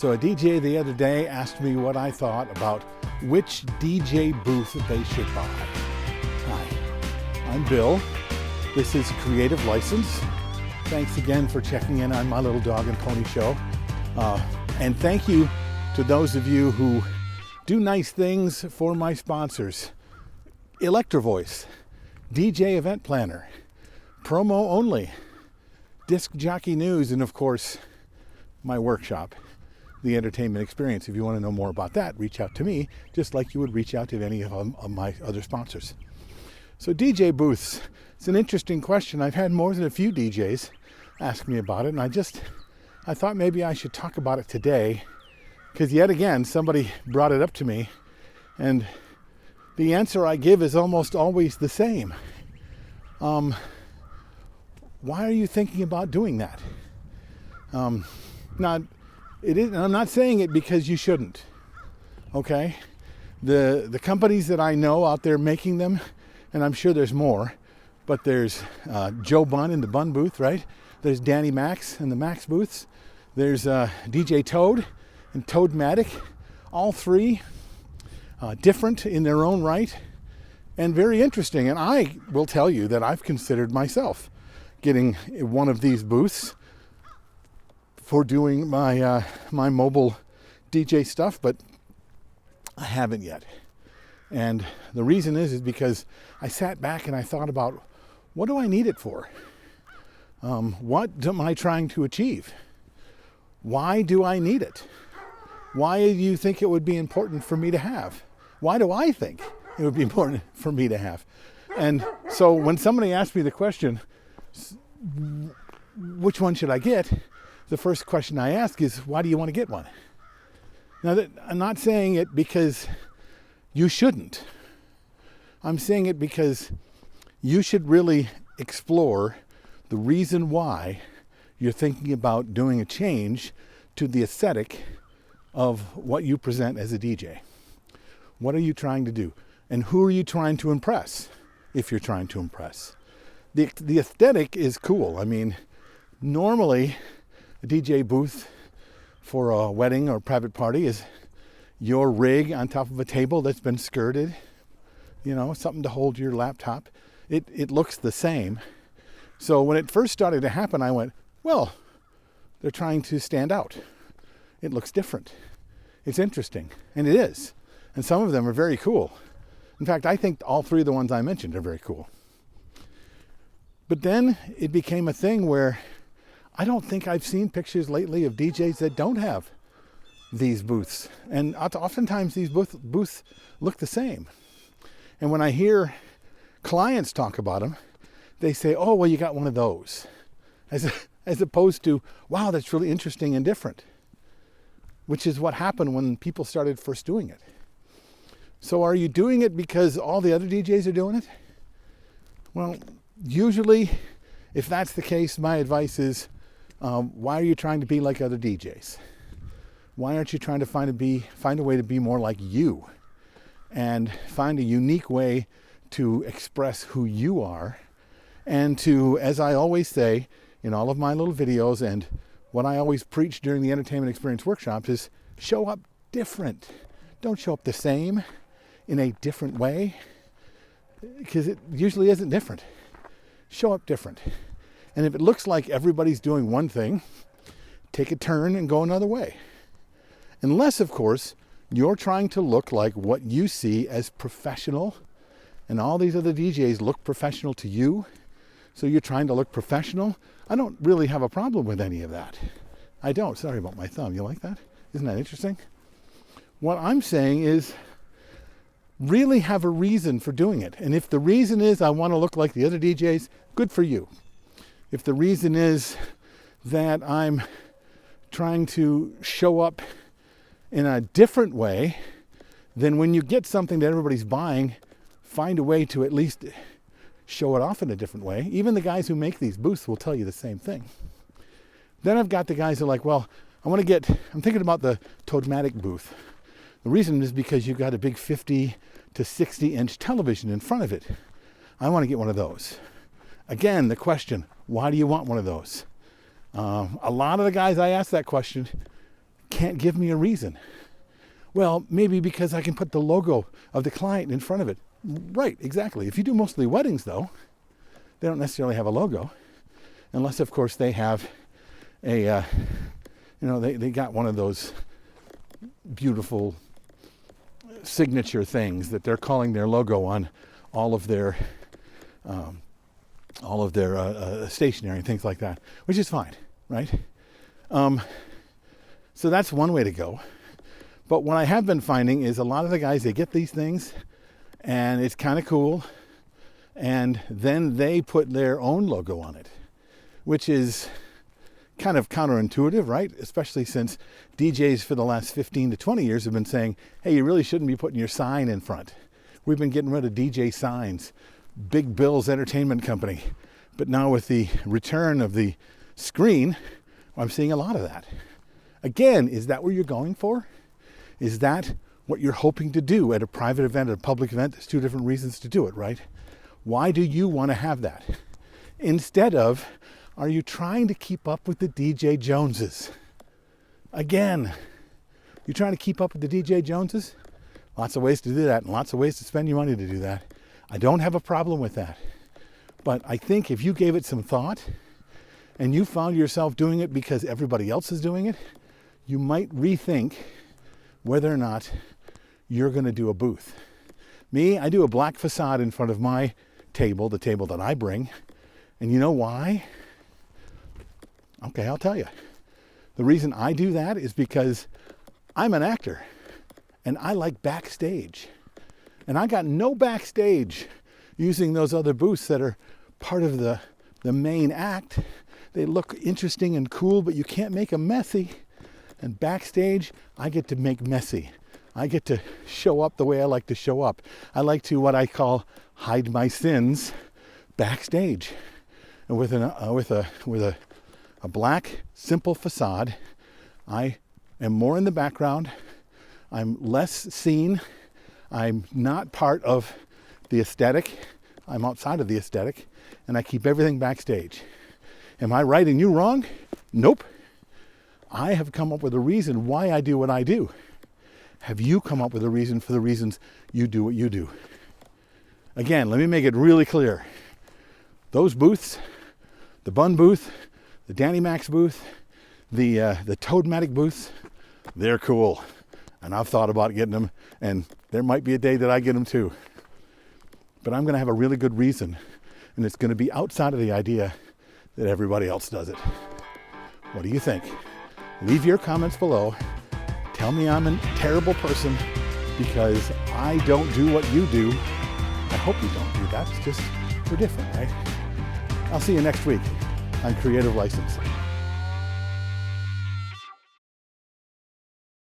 So a DJ the other day asked me what I thought about which DJ booth they should buy. Hi, I'm Bill. This is Creative License. Thanks again for checking in on my little dog and pony show. And thank you to those of you who do nice things for my sponsors. Electrovoice, DJ Event Planner, Promo Only, Disc Jockey News, and of course, my workshop, The Entertainment Experience. If you want to know more about that, reach out to me, just like you would reach out to any of my other sponsors. So DJ booths, it's an interesting question. I've had more than a few DJs ask me about it, and I thought maybe I should talk about it today, because yet again, somebody brought it up to me, and the answer I give is almost always the same. Why are you thinking about doing that? Now, it is, and I'm not saying it because you shouldn't. Okay, the companies that I know out there making them, and I'm sure there's more, but there's Joe Bunn in the Bunn booth, right? There's Danny Max in the Max booths. There's DJ Toad and Toadmatic, all three different in their own right and very interesting. And I will tell you that I've considered myself getting one of these booths for doing my my mobile DJ stuff, but I haven't yet. And the reason is because I sat back and I thought about, what do I need it for? What am I trying to achieve? Why do I need it? Why do you think it would be important for me to have? Why do I think it would be important for me to have? And so when somebody asks me the question, which one should I get? The first question I ask is, why do you want to get one? Now, I'm not saying it because you shouldn't. I'm saying it because you should really explore the reason why you're thinking about doing a change to the aesthetic of what you present as a DJ. What are you trying to do? And who are you trying to impress, if you're trying to impress? The aesthetic is cool. I mean, normally a DJ booth for a wedding or private party is your rig on top of a table that's been skirted, you know, something to hold your laptop. It looks the same. So when it first started to happen, I went, well, they're trying to stand out. It looks different. It's interesting, and it is. And some of them are very cool. In fact, I think all three of the ones I mentioned are very cool. But then it became a thing where I don't think I've seen pictures lately of DJs that don't have these booths. And oftentimes these booths look the same. And when I hear clients talk about them, they say, oh, well, you got one of those. As opposed to, wow, that's really interesting and different. Which is what happened when people started first doing it. So are you doing it because all the other DJs are doing it? Well, usually, if that's the case, my advice is, why are you trying to be like other DJs? Why aren't you trying to find a way to be more like you? And find a unique way to express who you are. And to, as I always say in all of my little videos, and what I always preach during the Entertainment Experience workshops, is show up different. Don't show up the same in a different way, because it usually isn't different. Show up different. And if it looks like everybody's doing one thing, take a turn and go another way. Unless, of course, you're trying to look like what you see as professional, and all these other DJs look professional to you, so you're trying to look professional. I don't really have a problem with any of that. I don't. Sorry about my thumb. You like that? Isn't that interesting? What I'm saying is, really have a reason for doing it. And if the reason is I want to look like the other DJs, good for you. If the reason is that I'm trying to show up in a different way, then when you get something that everybody's buying, find a way to at least show it off in a different way. Even the guys who make these booths will tell you the same thing. Then I've got the guys who are like, well, I'm thinking about the Toadmatic booth. The reason is because you've got a big 50 to 60 inch television in front of it. I want to get one of those. Again, the question, why do you want one of those? A lot of the guys I ask that question can't give me a reason. Well, maybe because I can put the logo of the client in front of it. Right, exactly. If you do mostly weddings, though, they don't necessarily have a logo, unless, of course, they have a, they got one of those beautiful signature things that they're calling their logo on all of their stationery and things like that, which is fine, right? So that's one way to go. But what I have been finding is a lot of the guys, they get these things and it's kind of cool, and then they put their own logo on it, which is kind of counterintuitive, right? Especially since DJs for the last 15 to 20 years have been saying, hey, you really shouldn't be putting your sign in front. We've been getting rid of DJ signs, Big Bill's Entertainment Company. But now with the return of the screen, I'm seeing a lot of that. Again, is that what you're going for? Is that what you're hoping to do at a private event, at a public event? There's two different reasons to do it, right? Why do you want to have that? Instead of, are you trying to keep up with the DJ Joneses? Again, you trying to keep up with the DJ Joneses? Lots of ways to do that and lots of ways to spend your money to do that. I don't have a problem with that. But I think if you gave it some thought and you found yourself doing it because everybody else is doing it, you might rethink whether or not you're going to do a booth. Me, I do a black facade in front of my table, the table that I bring. And you know why? Okay, I'll tell you. The reason I do that is because I'm an actor and I like backstage. And I got no backstage using those other booths that are part of the main act. They look interesting and cool, but you can't make them messy. And backstage, I get to make messy. I get to show up the way I like to show up. I like to, what I call, hide my sins backstage. And with a black, simple facade, I am more in the background. I'm less seen. I'm not part of the aesthetic. I'm outside of the aesthetic. And I keep everything backstage. Am I right and you wrong? Nope. I have come up with a reason why I do what I do. Have you come up with a reason for the reasons you do what you do? Again, let me make it really clear. Those booths, the Bun booth, the Danny Max booth, the Toadmatic booths, they're cool. And I've thought about getting them, and there might be a day that I get them too. But I'm going to have a really good reason, and it's going to be outside of the idea that everybody else does it. What do you think? Leave your comments below. Tell me I'm a terrible person because I don't do what you do. I hope you don't do that. It's just, we're different, right? I'll see you next week on Creative License.